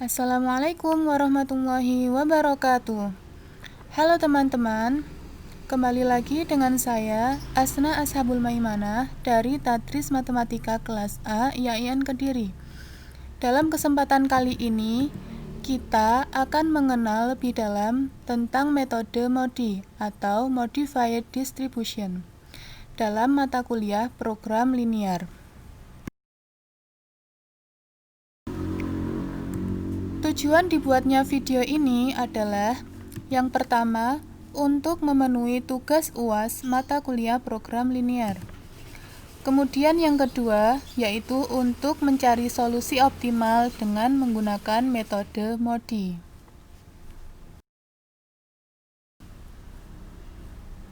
Assalamualaikum warahmatullahi wabarakatuh. Halo teman-teman, kembali lagi dengan saya Asna Ashabul Maimanah dari Tadris Matematika kelas A IAIN Kediri. Dalam kesempatan kali ini, kita akan mengenal lebih dalam tentang metode MODI atau Modified Distribution dalam mata kuliah program linear. Tujuan dibuatnya video ini adalah yang pertama, untuk memenuhi tugas UAS mata kuliah program linear. Kemudian yang kedua, yaitu untuk mencari solusi optimal dengan menggunakan metode MODI.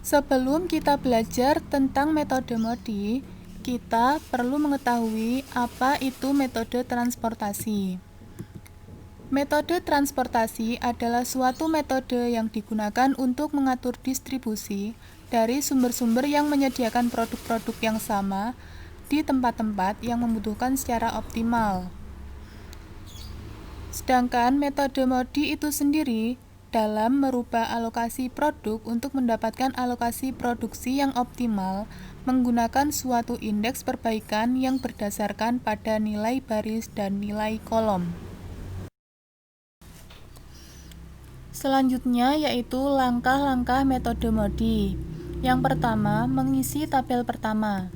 Sebelum kita belajar tentang metode MODI, kita perlu mengetahui apa itu metode transportasi. Metode transportasi adalah suatu metode yang digunakan untuk mengatur distribusi dari sumber-sumber yang menyediakan produk-produk yang sama di tempat-tempat yang membutuhkan secara optimal. Sedangkan metode MODI itu sendiri dalam merubah alokasi produk untuk mendapatkan alokasi produksi yang optimal menggunakan suatu indeks perbaikan yang berdasarkan pada nilai baris dan nilai kolom. Selanjutnya yaitu langkah-langkah metode MODI. Yang pertama, mengisi tabel pertama.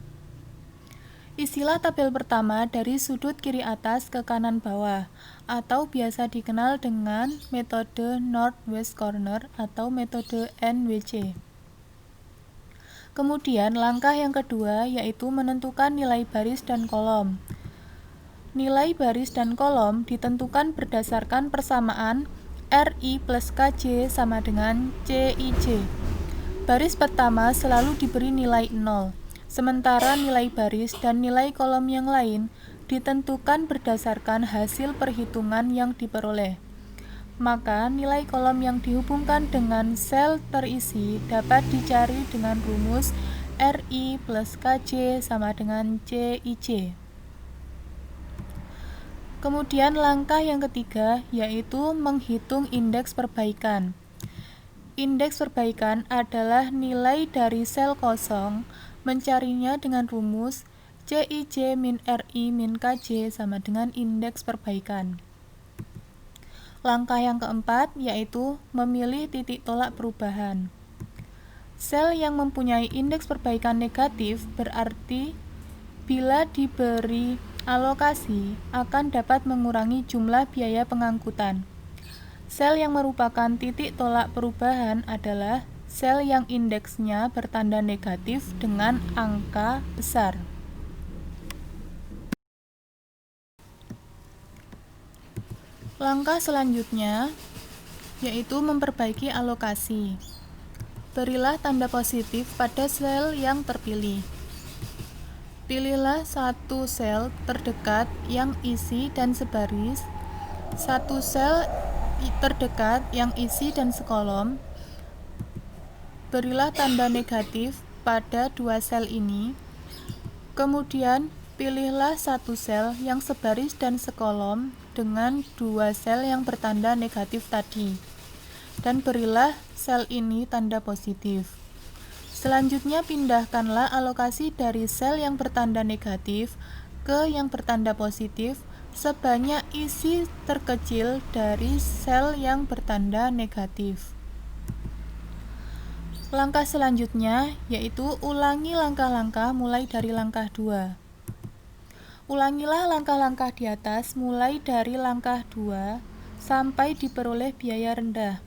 Isilah tabel pertama dari sudut kiri atas ke kanan bawah, atau biasa dikenal dengan metode Northwest Corner atau metode NWC. Kemudian langkah yang kedua yaitu menentukan nilai baris dan kolom. Nilai baris dan kolom ditentukan berdasarkan persamaan RI plus KJ sama dengan CIJ. Baris pertama selalu diberi nilai 0, sementara nilai baris dan nilai kolom yang lain ditentukan berdasarkan hasil perhitungan yang diperoleh. Maka nilai kolom yang dihubungkan dengan sel terisi dapat dicari dengan rumus RI plus KJ sama dengan CIJ. Kemudian langkah yang ketiga yaitu menghitung indeks perbaikan. Indeks perbaikan adalah nilai dari sel kosong, mencarinya dengan rumus CIJ min RI min KJ sama dengan indeks perbaikan. Langkah yang keempat yaitu memilih titik tolak perubahan. Sel yang mempunyai indeks perbaikan negatif berarti bila diberi alokasi akan dapat mengurangi jumlah biaya pengangkutan. Sel yang merupakan titik tolak perubahan adalah sel yang indeksnya bertanda negatif dengan angka besar. Langkah selanjutnya yaitu memperbaiki alokasi. Berilah tanda positif pada sel yang terpilih. Pilihlah satu sel terdekat yang isi dan sebaris, satu sel terdekat yang isi dan sekolom. Berilah tanda negatif pada dua sel ini. Kemudian, pilihlah satu sel yang sebaris dan sekolom dengan dua sel yang bertanda negatif tadi. Dan berilah sel ini tanda positif. Selanjutnya pindahkanlah alokasi dari sel yang bertanda negatif ke yang bertanda positif sebanyak isi terkecil dari sel yang bertanda negatif. Langkah selanjutnya yaitu ulangi langkah-langkah mulai dari langkah 2. Ulangilah langkah-langkah di atas mulai dari langkah 2 sampai diperoleh biaya rendah.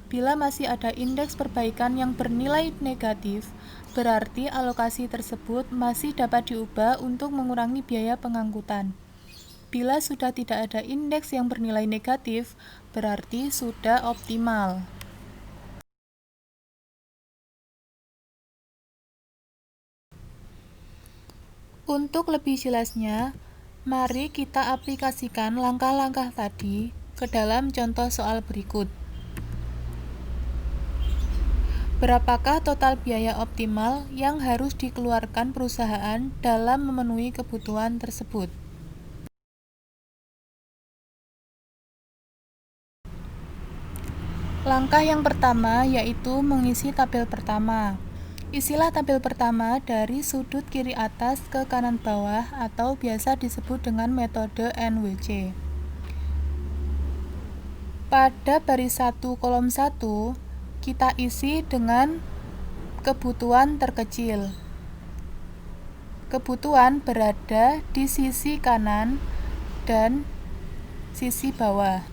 Bila masih ada indeks perbaikan yang bernilai negatif, berarti alokasi tersebut masih dapat diubah untuk mengurangi biaya pengangkutan. Bila sudah tidak ada indeks yang bernilai negatif, berarti sudah optimal. Untuk lebih jelasnya, mari kita aplikasikan langkah-langkah tadi ke dalam contoh soal berikut. Berapakah total biaya optimal yang harus dikeluarkan perusahaan dalam memenuhi kebutuhan tersebut? Langkah yang pertama yaitu mengisi tabel pertama. Isilah tabel pertama dari sudut kiri atas ke kanan bawah atau biasa disebut dengan metode NWC. Pada baris 1 kolom 1, kita isi dengan kebutuhan terkecil. Kebutuhan berada di sisi kanan dan sisi bawah.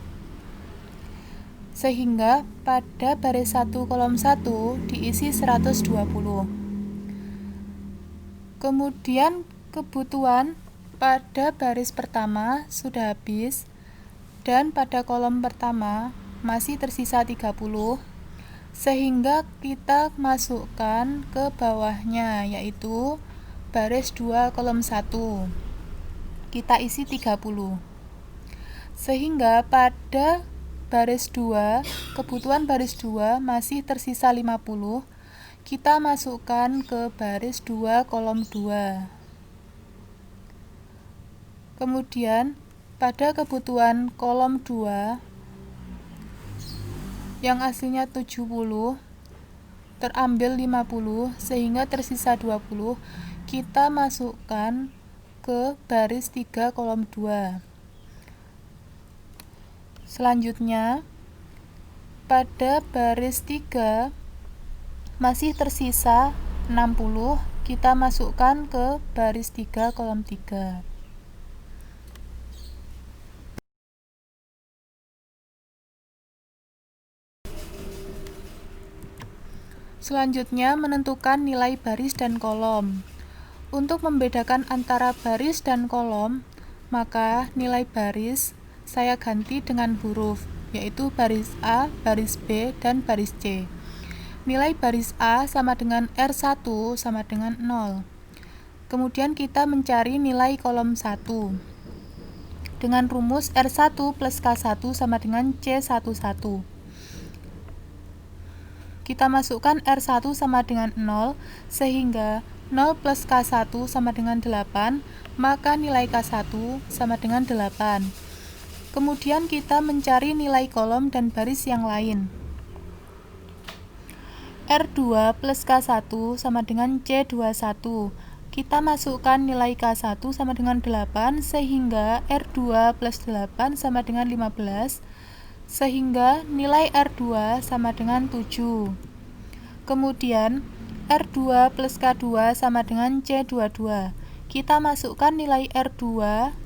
Sehingga pada baris 1 kolom 1 diisi 120. Kemudian kebutuhan pada baris pertama sudah habis dan pada kolom pertama masih tersisa 30, sehingga kita masukkan ke bawahnya yaitu baris 2 kolom 1. Kita isi 30. Sehingga pada baris 2, kebutuhan baris 2 masih tersisa 50, kita masukkan ke baris 2 kolom 2. Kemudian pada kebutuhan kolom 2 yang aslinya 70 terambil 50 sehingga tersisa 20, kita masukkan ke baris 3 kolom 2. Selanjutnya, pada baris 3 masih tersisa 60, kita masukkan ke baris 3 kolom 3. Selanjutnya, menentukan nilai baris dan kolom. Untuk membedakan antara baris dan kolom, maka nilai baris saya ganti dengan huruf, yaitu baris A, baris B, dan baris C. Nilai baris A sama dengan R1 sama dengan 0. Kemudian kita mencari nilai kolom 1. Dengan rumus R1 plus K1 sama dengan C11. Kita masukkan R1 sama dengan 0, sehingga 0 plus K1 sama dengan 8, maka nilai K1 sama dengan 8. Kemudian kita mencari nilai kolom dan baris yang lain. R2 plus K1 sama dengan C21. Kita masukkan nilai K1 sama dengan 8, sehingga R2 plus 8 sama dengan 15, sehingga nilai R2 sama dengan 7. Kemudian R2 plus K2 sama dengan C22. Kita masukkan nilai R2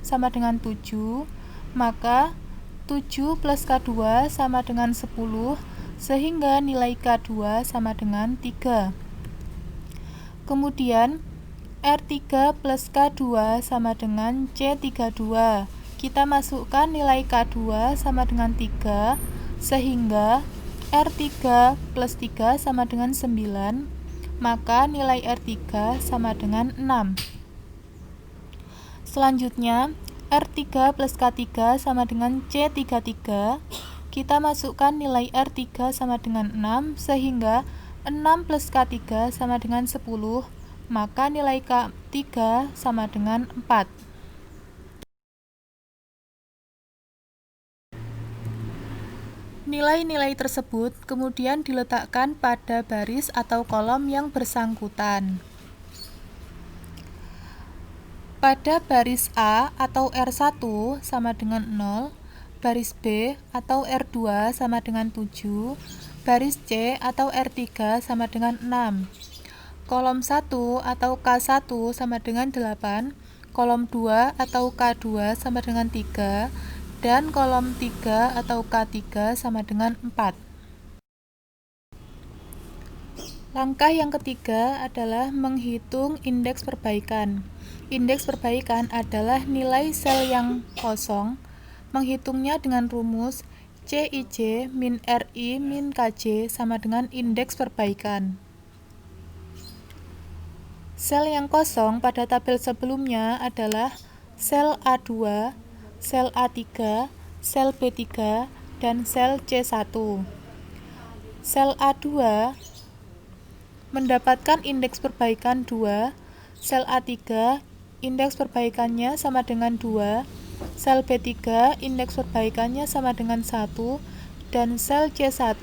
sama dengan 7, maka 7 plus K2 sama dengan 10, sehingga nilai K2 sama dengan 3. Kemudian R3 plus K2 sama dengan C32. Kita masukkan nilai K2 sama dengan 3, sehingga R3 plus 3 sama dengan 9, maka nilai R3 sama dengan 6. Selanjutnya, R3 plus K3 sama dengan C33. Kita masukkan nilai R3 sama dengan 6, sehingga 6 plus K3 sama dengan 10, maka nilai K3 sama dengan 4. Nilai-nilai tersebut kemudian diletakkan pada baris atau kolom yang bersangkutan. Pada baris A atau R1 sama dengan 0, baris B atau R2 sama dengan 7, baris C atau R3 sama dengan 6, kolom 1 atau K1 sama dengan 8, kolom 2 atau K2 sama dengan 3, dan kolom 3 atau K3 sama dengan 4. Langkah yang ketiga adalah menghitung indeks perbaikan. Indeks perbaikan adalah nilai sel yang kosong. Menghitungnya dengan rumus CIJ min RI min KJ sama dengan indeks perbaikan. Sel yang kosong pada tabel sebelumnya adalah sel A2, sel A3, sel B3, dan sel C1. Sel A2 mendapatkan indeks perbaikan 2, sel A3 indeks perbaikannya sama dengan 2, sel B3 indeks perbaikannya sama dengan 1, dan sel C1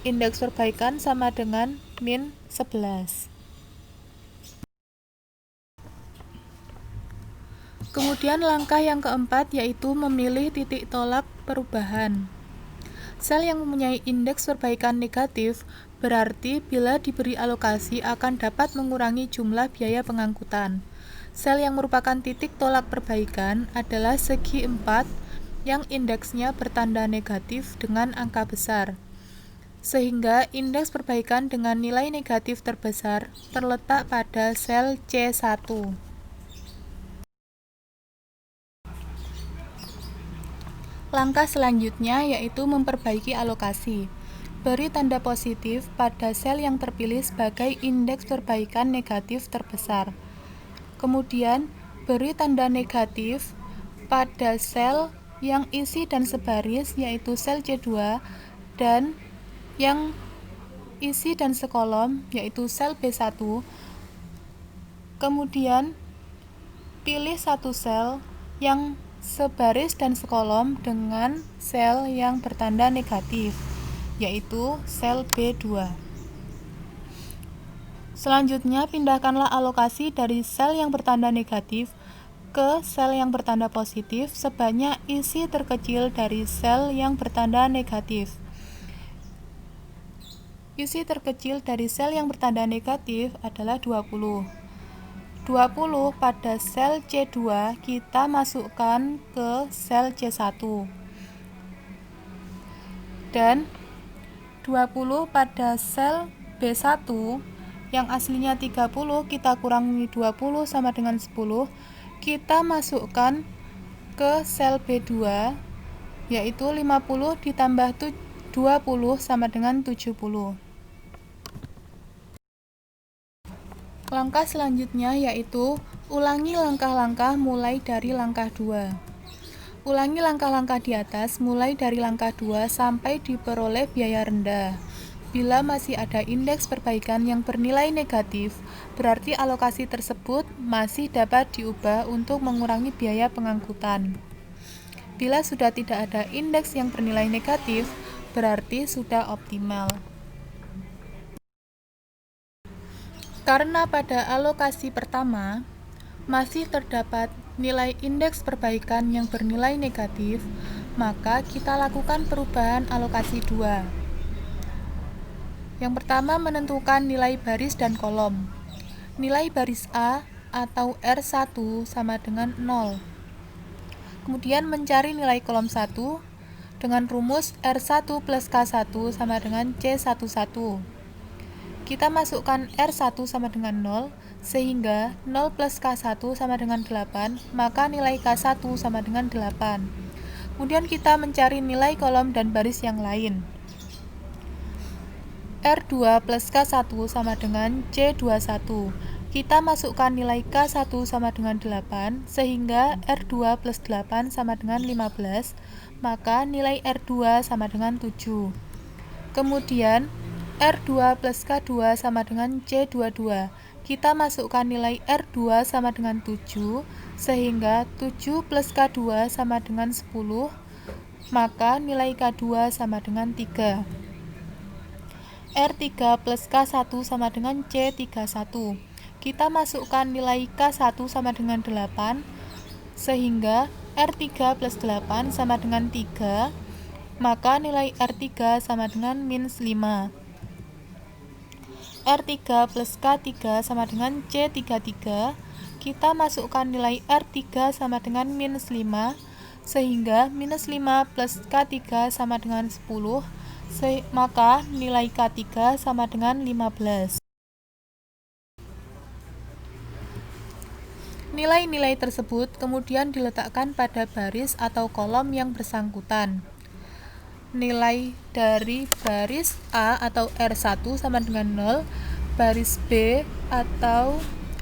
indeks perbaikan sama dengan min 11. Kemudian langkah yang keempat yaitu memilih titik tolak perubahan. Sel yang mempunyai indeks perbaikan negatif berarti bila diberi alokasi akan dapat mengurangi jumlah biaya pengangkutan. Sel yang merupakan titik tolak perbaikan adalah segi 4 yang indeksnya bertanda negatif dengan angka besar. Sehingga indeks perbaikan dengan nilai negatif terbesar terletak pada sel C1. Langkah selanjutnya yaitu memperbaiki alokasi. Beri tanda positif pada sel yang terpilih sebagai indeks perbaikan negatif terbesar. Kemudian, beri tanda negatif pada sel yang isi dan sebaris yaitu sel C2 dan yang isi dan sekolom yaitu sel B1. Kemudian, pilih satu sel yang sebaris dan sekolom dengan sel yang bertanda negatif yaitu sel B2. Selanjutnya, pindahkanlah alokasi dari sel yang bertanda negatif ke sel yang bertanda positif sebanyak isi terkecil dari sel yang bertanda negatif. Isi terkecil dari sel yang bertanda negatif adalah 20. 20 pada sel C2 kita masukkan ke sel C1. Dan 20 pada sel B1 yang aslinya 30 kita kurangi 20 sama dengan 10, kita masukkan ke sel B2 yaitu 50 ditambah 20 sama dengan 70. Langkah selanjutnya yaitu ulangi langkah-langkah mulai dari langkah 2. Ulangi langkah-langkah di atas mulai dari langkah 2 sampai diperoleh biaya rendah. Bila masih ada indeks perbaikan yang bernilai negatif, berarti alokasi tersebut masih dapat diubah untuk mengurangi biaya pengangkutan. Bila sudah tidak ada indeks yang bernilai negatif, berarti sudah optimal. Karena pada alokasi pertama masih terdapat nilai indeks perbaikan yang bernilai negatif, maka kita lakukan perubahan alokasi 2. Yang pertama, menentukan nilai baris dan kolom. Nilai baris A atau R1 sama dengan 0. Kemudian mencari nilai kolom 1 dengan rumus R1 plus K1 sama dengan C11. Kita masukkan R1 sama dengan 0, sehingga 0 plus K1 sama dengan 8, maka nilai K1 sama dengan 8. Kemudian kita mencari nilai kolom dan baris yang lain. R2 plus K1 sama dengan C21. Kita masukkan nilai K1 sama dengan 8, sehingga R2 plus 8 sama dengan 15, maka nilai R2 sama dengan 7. Kemudian, R2 plus K2 sama dengan C22. Kita masukkan nilai R2 sama dengan 7, sehingga 7 plus K2 sama dengan 10, maka nilai K2 sama dengan 3. R3 plus K1 sama dengan C31. Kita masukkan nilai K1 sama dengan 8, sehingga R3 plus 8 sama dengan 3, maka nilai R3 sama dengan minus 5. R3 plus K3 sama dengan C33. Kita masukkan nilai R3 sama dengan minus 5, sehingga minus 5 plus K3 sama dengan 10, maka nilai K3 sama dengan 15. Nilai-nilai tersebut kemudian diletakkan pada baris atau kolom yang bersangkutan. Nilai dari baris A atau R1 sama dengan 0, baris B atau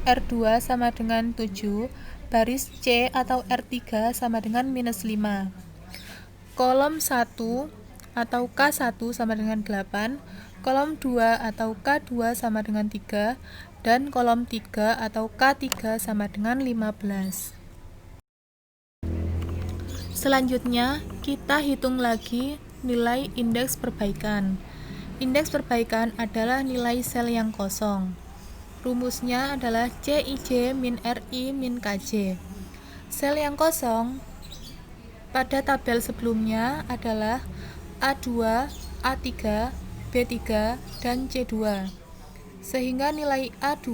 R2 sama dengan 7, baris C atau R3 sama dengan minus 5. Kolom 1 atau K1 sama dengan 8, kolom 2 atau K2 sama dengan 3, dan kolom 3 atau K3 sama dengan 15. Selanjutnya, kita hitung lagi nilai indeks perbaikan. Indeks perbaikan adalah nilai sel yang kosong. Rumusnya adalah CIJ min RI min KJ. Sel yang kosong pada tabel sebelumnya adalah A2, A3, B3, dan C2. Sehingga nilai A2,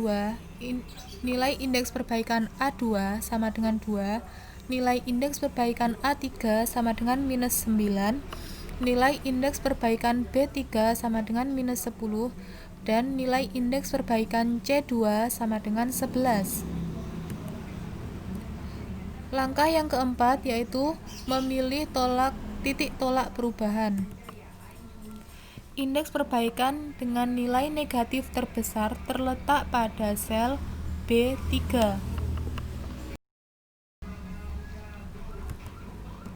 nilai indeks perbaikan A2 sama dengan 2, nilai indeks perbaikan A3 sama dengan minus 9, nilai indeks perbaikan B3 sama dengan minus 10, dan nilai indeks perbaikan C2 sama dengan 11. Langkah yang keempat yaitu memilih titik tolak perubahan. Indeks perbaikan dengan nilai negatif terbesar terletak pada sel B3.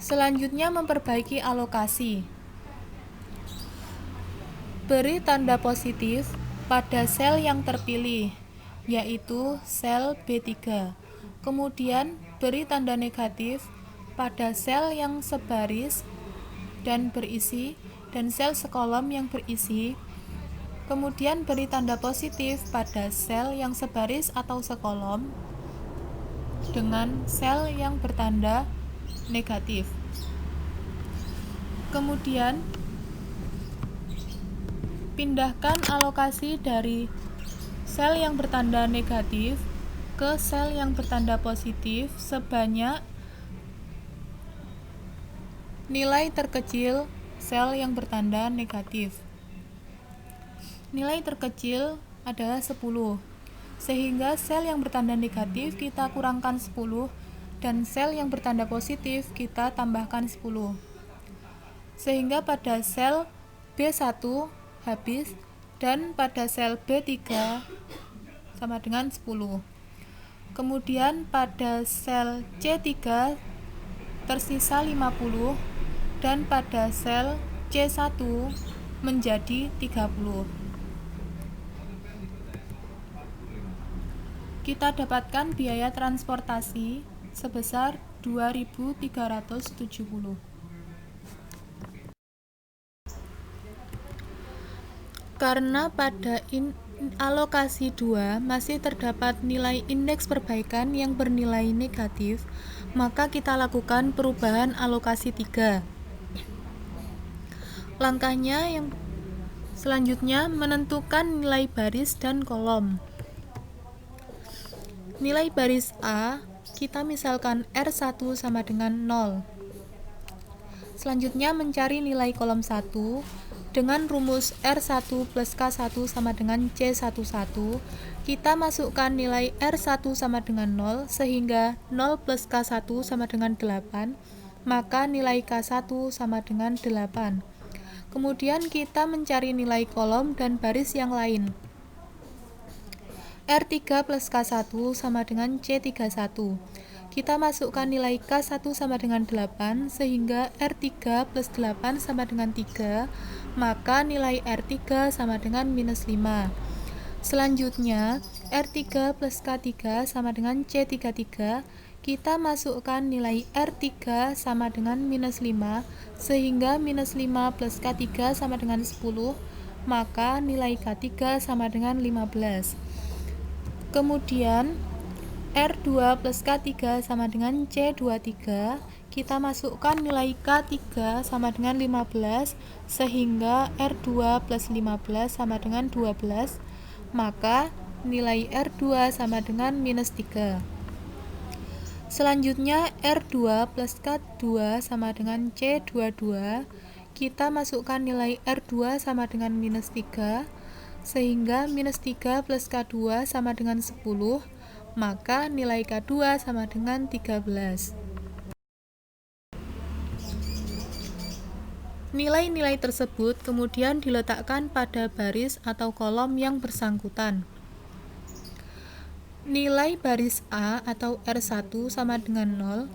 Selanjutnya memperbaiki alokasi. Beri tanda positif pada sel yang terpilih, yaitu sel B3. Kemudian beri tanda negatif pada sel yang sebaris dan berisi dan sel sekolom yang berisi. Kemudian beri tanda positif pada sel yang sebaris atau sekolom dengan sel yang bertanda negatif. Kemudian pindahkan alokasi dari sel yang bertanda negatif ke sel yang bertanda positif sebanyak nilai terkecil sel yang bertanda negatif. Nilai terkecil adalah 10, sehingga sel yang bertanda negatif kita kurangkan 10 dan sel yang bertanda positif kita tambahkan 10. Sehingga pada sel B1 habis dan pada sel B3 sama dengan 10. Kemudian pada sel C3 tersisa 50 dan pada sel C1 menjadi 30. Kita dapatkan biaya transportasi sebesar 2.370. Karena pada alokasi 2 masih terdapat nilai indeks perbaikan yang bernilai negatif, maka kita lakukan perubahan alokasi 3. Langkahnya yang selanjutnya menentukan nilai baris dan kolom. Nilai baris A kita misalkan R1 sama dengan 0. Selanjutnya mencari nilai kolom 1 dengan rumus R1 plus K1 sama dengan C11. Kita masukkan nilai R1 sama dengan 0 sehingga 0 plus K1 sama dengan 8, maka nilai K1 sama dengan 8. Kemudian kita mencari nilai kolom dan baris yang lain. R3 plus K1 sama dengan C31. Kita masukkan nilai K1 sama dengan 8 sehingga R3 plus 8 sama dengan 3, maka nilai R3 sama dengan minus 5. Selanjutnya R3 plus K3 sama dengan C33. Kita masukkan nilai R3 sama dengan minus 5 sehingga minus 5 plus K3 sama dengan 10, maka nilai K3 sama dengan 15. Kemudian R2 plus K3 sama dengan C23, kita masukkan nilai K3 sama dengan 15 sehingga R2 plus 15 sama dengan 12, maka nilai R2 sama dengan minus 3. Selanjutnya R2 plus K2 sama dengan C22, kita masukkan nilai R2 sama dengan minus 3 sehingga minus 3 plus K2 sama dengan 10, maka nilai K2 sama dengan 13. Nilai-nilai tersebut kemudian diletakkan pada baris atau kolom yang bersangkutan. Nilai baris A atau R1 sama dengan 0,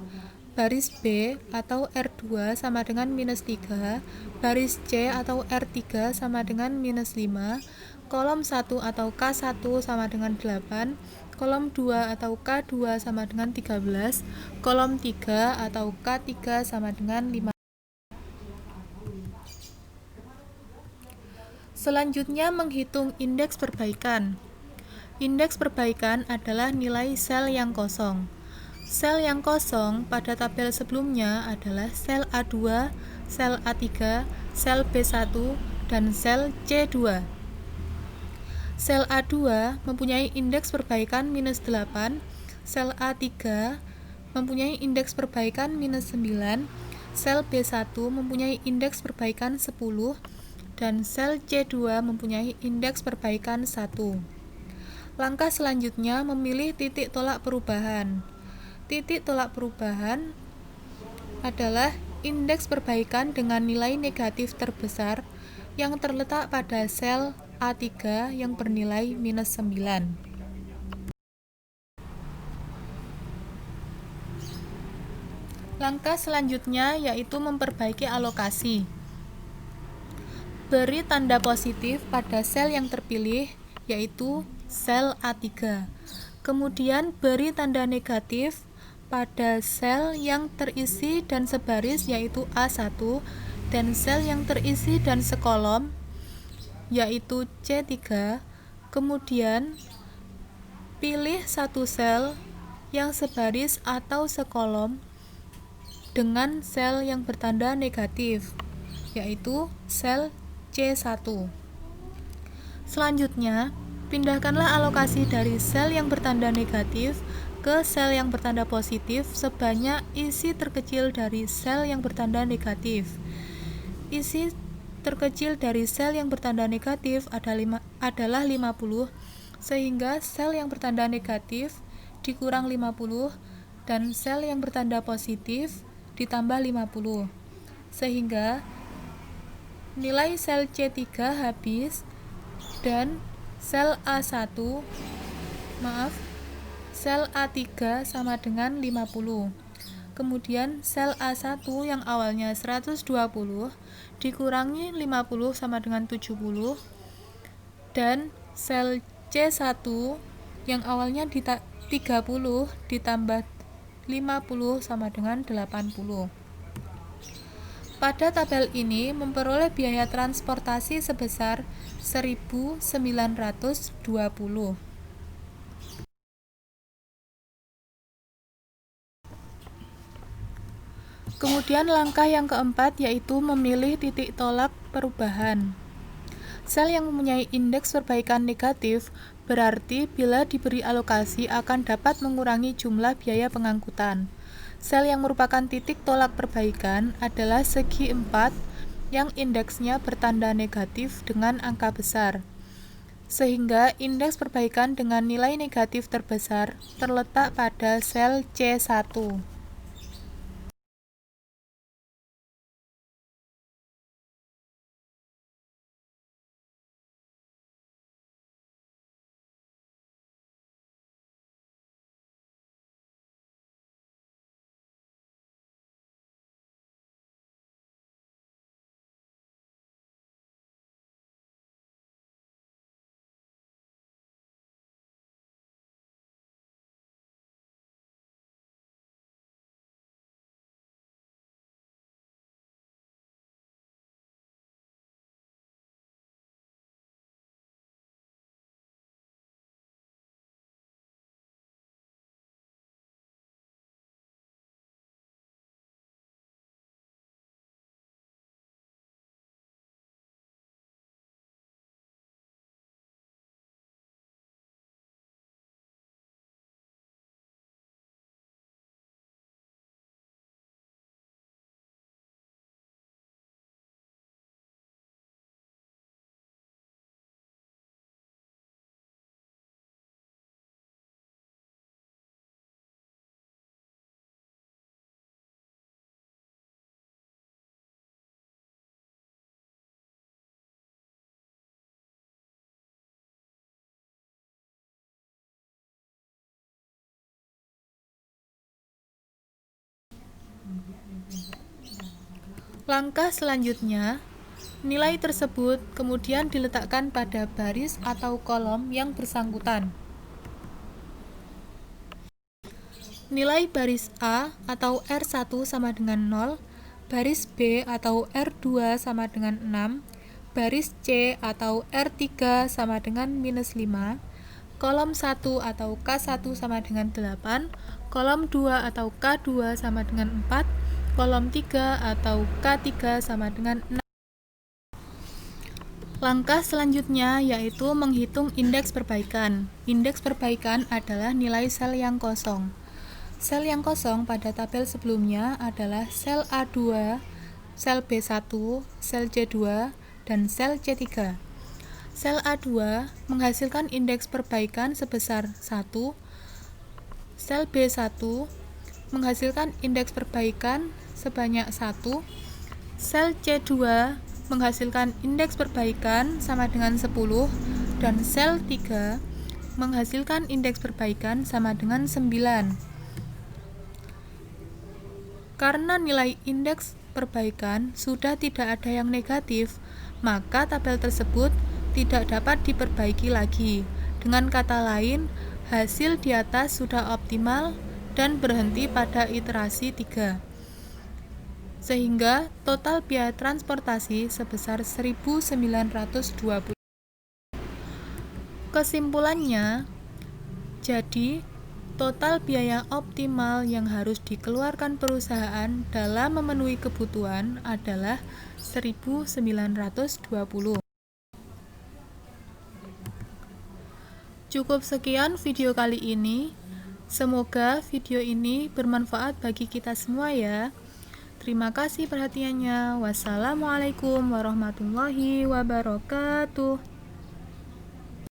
baris B atau R2 sama dengan minus 3, baris C atau R3 sama dengan minus 5, kolom 1 atau K1 sama dengan 8, kolom 2 atau K2 sama dengan 13, kolom 3 atau K3 sama dengan 5. Selanjutnya menghitung indeks perbaikan. Indeks perbaikan adalah nilai sel yang kosong. Sel yang kosong pada tabel sebelumnya adalah sel A2, sel A3, sel B1, dan sel C2. Sel A2 mempunyai indeks perbaikan -8, sel A3 mempunyai indeks perbaikan -9, sel B1 mempunyai indeks perbaikan 10, dan sel C2 mempunyai indeks perbaikan 1. Langkah selanjutnya memilih titik tolak perubahan. Titik tolak perubahan adalah indeks perbaikan dengan nilai negatif terbesar yang terletak pada sel A3 yang bernilai -9. Langkah selanjutnya yaitu memperbaiki alokasi. Beri tanda positif pada sel yang terpilih, yaitu sel A3. Kemudian beri tanda negatif pada sel yang terisi dan sebaris, yaitu A1, dan sel yang terisi dan sekolom, yaitu C3. Kemudian pilih satu sel yang sebaris atau sekolom dengan sel yang bertanda negatif, yaitu sel C1. Selanjutnya, pindahkanlah alokasi dari sel yang bertanda negatif ke sel yang bertanda positif sebanyak isi terkecil dari sel yang bertanda negatif. Isi terkecil dari sel yang bertanda negatif adalah 50, sehingga sel yang bertanda negatif dikurang 50 dan sel yang bertanda positif ditambah 50, sehingga nilai sel C3 habis dan sel A3 sama dengan 50. Kemudian sel A1 yang awalnya 120 dikurangi 50 sama dengan 70, dan sel C1 yang awalnya 30 ditambah 50 sama dengan 80. Pada tabel ini memperoleh biaya transportasi sebesar 1.920. Kemudian langkah yang keempat yaitu memilih titik tolak perubahan. Sel yang mempunyai indeks perbaikan negatif berarti bila diberi alokasi akan dapat mengurangi jumlah biaya pengangkutan. Sel yang merupakan titik tolak perbaikan adalah segi 4 yang indeksnya bertanda negatif dengan angka besar, sehingga indeks perbaikan dengan nilai negatif terbesar terletak pada sel C1. Langkah selanjutnya, nilai tersebut kemudian diletakkan pada baris atau kolom yang bersangkutan. Nilai baris A atau R1 sama dengan 0, baris B atau R2 sama dengan 6, baris C atau R3 sama dengan minus 5, kolom 1 atau K1 sama dengan 8, kolom 2 atau K2 sama dengan 4, kolom 3 atau K3 sama dengan 6. Langkah selanjutnya yaitu menghitung indeks perbaikan. Indeks perbaikan adalah nilai sel yang kosong. Sel yang kosong pada tabel sebelumnya adalah sel A2, sel B1, sel C2, dan sel C3. Sel A2 menghasilkan indeks perbaikan sebesar 1, sel B1 menghasilkan indeks perbaikan sebanyak 1, sel C2 menghasilkan indeks perbaikan sama dengan 10, dan sel 3 menghasilkan indeks perbaikan sama dengan 9. Karena nilai indeks perbaikan sudah tidak ada yang negatif, maka tabel tersebut tidak dapat diperbaiki lagi. Dengan kata lain, hasil di atas sudah optimal dan berhenti pada iterasi 3. Sehingga total biaya transportasi sebesar 1.920. Kesimpulannya, jadi total biaya optimal yang harus dikeluarkan perusahaan dalam memenuhi kebutuhan adalah 1.920. Cukup sekian video kali ini. Semoga video ini bermanfaat bagi kita semua ya. Terima kasih perhatiannya. Wassalamualaikum warahmatullahi wabarakatuh.